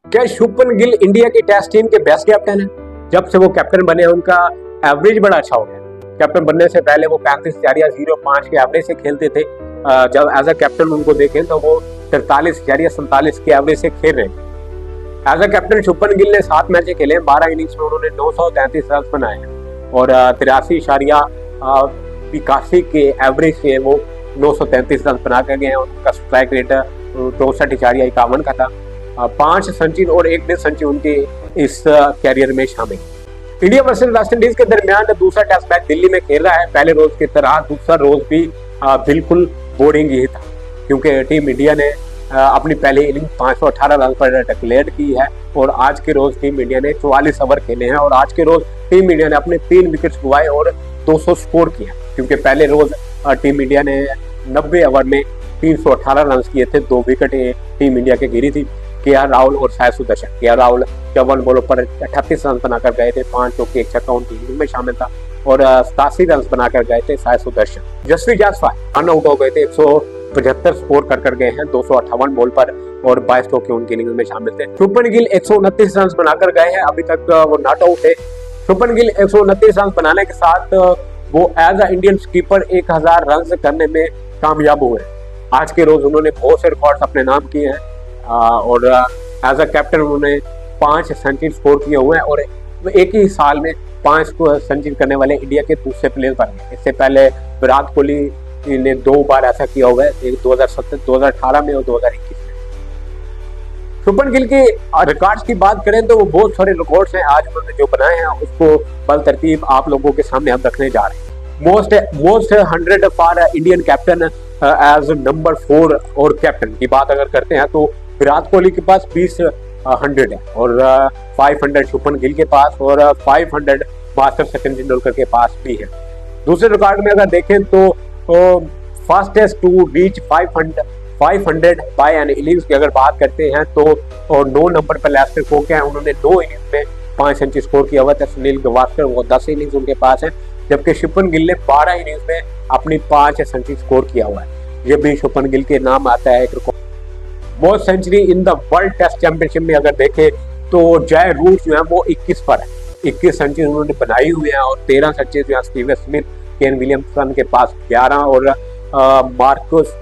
क्या शुभमन गिल इंडिया की test team के बेस्ट कैप्टन है? जब से वो कैप्टन बने उनका एवरेज बड़ा अच्छा हो गया। कैप्टन बनने से पहले वो 35.05 के एवरेज से खेलते थे। जब एज अ कैप्टन उनको देखें तो वो 43.47 के एवरेज से खेल रहे हैं। As a captain Shubman Gill ने 7 मैच खेले, 12 इनिंग्स में उन्होंने 933 रन बनाए और 83.81 के एवरेज से वो 933 रन बना कर गए। उनका स्ट्राइक रेट 64.51 का था। 5 संचित और 1 डेथ संचित उनके इस कैरियर में शामिल। इंडिया वर्सेस वेस्ट इंडीज के दरमियान दूसरा टेस्ट मैच दिल्ली में खेल रहा है। पहले रोज की तरह दूसरा रोज भी बिल्कुल बोरिंग ही था, क्योंकि टीम इंडिया ने अपनी पहली इनिंग 518 रन पर डिक्लेयर की है और आज के रोज टीम इंडिया ने 44 ओवर खेले हैं और आज के रोज टीम इंडिया ने अपने 3 विकेट गंवाए और 200 स्कोर किया, क्योंकि पहले रोज टीम इंडिया ने 90 ओवर में 318 रन किए थे। 2 विकेट टीम इंडिया के गिरी थी। केआर राहुल और साई सुदर्शन। केआर राहुल 54 बॉलों पर 38 रन बनाकर गए थे, 5 चौके 1 छक्का उनकी इनिंग में शामिल था और 87 रन बनाकर गए थे साई सुदर्शन। जसप्रीत जायसवाल रन आउट हो गए थे, 175 स्कोर कर गए हैं 258 बॉल पर और 22 चौके उनकी इनिंग में शामिल थे। शुभमन गिल 129 रन बनाकर गए हैं, अभी तक वो नॉट आउट है। शुभमन गिल 129 रन बनाने के साथ वो as a Indian skipper 1000 run करने में कामयाब हुए। आज के रोज उन्होंने बहुत से रिकॉर्ड्स अपने नाम किए हैं और एज अ कैप्टन उन्होंने 5 सेंचुरी स्कोर किए हुए हैं और एक ही साल में 5 सेंचुरी करने वाले इंडिया के दूसरे प्लेयर बन गए। इससे पहले विराट कोहली ने 2 बार ऐसा किया हुआ है, एक 2018 में और 2021 में। शुभमन गिल के रिकॉर्ड्स की बात करें तो वो बहुत सारे रिकॉर्ड्स हैं आज उन्होंने जो बनाए हैं, उसको बल तरतीब आप लोगों के सामने हम रखने जा रहे हैं। Most 100 for Indian captain as number 4 और कैप्टन की बात अगर करते हैं तो विराट कोहली के पास 20 है और 500 शुभमन गिल के पास और 500 मास्टर सचिन तेंदुलकर के पास भी है। दूसरे रिकॉर्ड में अगर देखें तो fastest to reach 500 by an innings की अगर बात करते हैं तो और 9 नंबर पर लेस्टर कोक है, उन्होंने 9 इनिंग्स में 5 सेंचुरी स्कोर किया हुआ था। सुनील गावस्कर वो 10 इनिंग्स उनके पास है, जबकि शुभमन गिल ने 12 इनिंग्स में अपनी 5 सेंचुरी स्कोर किया हुआ है। ये भी शुभमन गिल के नाम आता है एक record. Most century in the world test championship में अगर देखें तो जय रूट जो है वो 21 पर है। 21 सेंचुरी उन्होंने बनाई हुई है और 13 सेंचुरी जो है स्टीवन स्मिथ, केन विलियमसन के पास 11 और मार्कस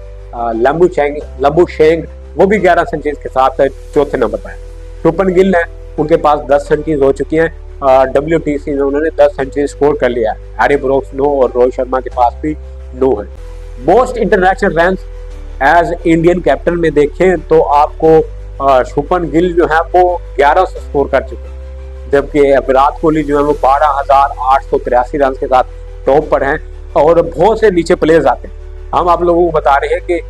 लंबुशेंग वो भी 11 सेंचुरी के साथ चौथे नंबर पर है। शुभमन गिल ने उनके पास 10 सेंचुरी हो चुकी हैं। WTC में उन्होंने 10 सेंचुरी स्कोर कर लिया है। हैरी ब्रूक्स 9 और रोहित शर्मा के पास भी 9 है। Most international run as Indian captain में देखें तो आपको शुभमन गिल जो है वो 1100 स्कोर कर चुके हैं, जबकि विराट कोहली जो है वो 12,883 रन के साथ टॉप पर हैं और बहुत से नीचे प्लेयर्स आते हैं। हम आप लोगों को बता रहे हैं कि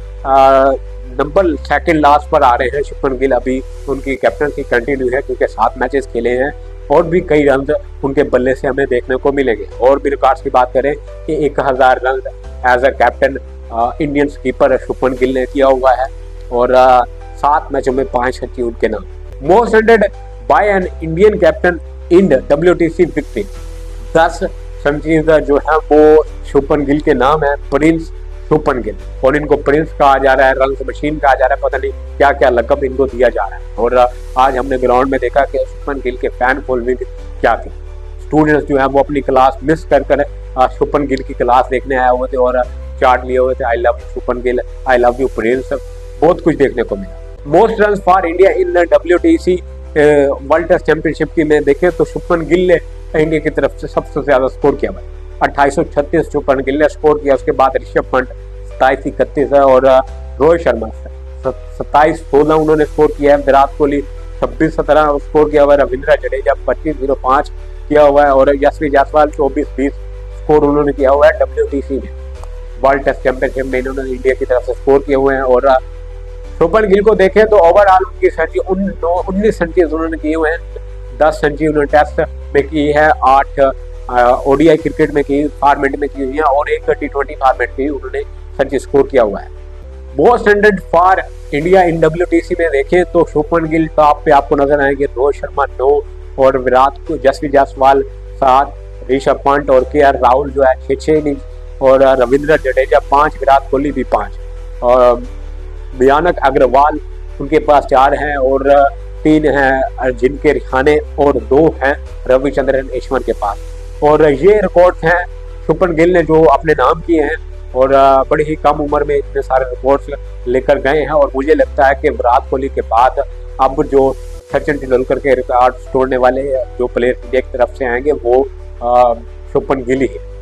नंबर सेकंड लास्ट पर आ रहे हैं शुभमन गिल। अभी उनकी कैप्टनसी कंटिन्यू है क्योंकि 7 मैचेस खेले हैं और भी कई रन उनके बल्ले से हमें देखने को मिलेंगे। और भी रिकॉर्ड्स की बात करें कि 1000 run as a captain Indian skipper Shubman Gill ने किया हुआ है और 7 मैचों में 5 सेंचुरी उनके नाम। Most runs by an Indian captain in WTC victory 10 century जो है वो शुभमन गिल के नाम है, प्रिंस शुभमन गिल। और इनको प्रिंस कहा जा रहा है, रन मशीन कहा जा रहा है, पता नहीं क्या क्या लक़ब इनको दिया जा रहा है। और आज हमने ग्राउंड में देखा कि शुभमन गिल के फैन फॉलोइंग क्या थी। स्टूडेंट्स जो है वो अपनी क्लास मिस कर शुभमन गिल की क्लास देखने आए हुए थे और चार्ट लिए हुए थे, I love Shubman Gill, I love you prince, बहुत कुछ देखने को मिला। Most run for India in WTC world test championship की में देखें तो शुभमन गिल ने इंडिया की तरफ से सबसे ज्यादा स्कोर किया हुआ है। 2836 शुभमन गिल ने स्कोर किया। उसके बाद ऋषभ पंत 2731 है और रोहित शर्मा 2716 उन्होंने स्कोर किया है। विराट कोहली 2617 स्कोर किया हुआ है। रविंद्र जडेजा 2505 किया हुआ है और जसप्रीत जायसवाल 2420 स्कोर उन्होंने किया हुआ है। WTC में वर्ल्ड टेस्ट चैंपियनशिप में इन्होंने इंडिया की तरफ से स्कोर किए हुए हैं। और शुभमन गिल को देखें तो ओवरऑल उनकी सेंचुरी 19 सेंचुरी उन्होंने किए हुए हैं। 10 सेंचुरी उन्होंने टेस्ट में की है, 8 ODI क्रिकेट में की, फॉर्मेट में की हुई है और एक T20 फॉर्मेट की उन्होंने सेंचुरी स्कोर किया हुआ है। Most runs for India in WTC में देखें तो शुभमन गिल टॉप पे आपको नजर आएंगे, रोहित शर्मा 9 और विराट को जसप्रीत जायसवाल 7, ऋषभ पंत और KR राहुल जो है 6 इनिंग्स और रविंद्र जडेजा 5, विराट कोहली भी 5 और भयानक अग्रवाल उनके पास 4 हैं और 3 हैं जिनके रिहाने और 2 हैं रविचंद्रन अश्विन के पास। और ये रिकॉर्ड हैं शुभमन गिल ने जो अपने नाम किए हैं और बड़ी ही कम उम्र में इतने सारे रिकॉर्ड्स लेकर गए हैं। और मुझे लगता है कि विराट कोहली के बाद अब जो सचिन तेंदुलकर के रिकॉर्ड तोड़ने वाले जो प्लेयर इंडिया की तरफ से आएंगे वो शुभमन गिल ही है।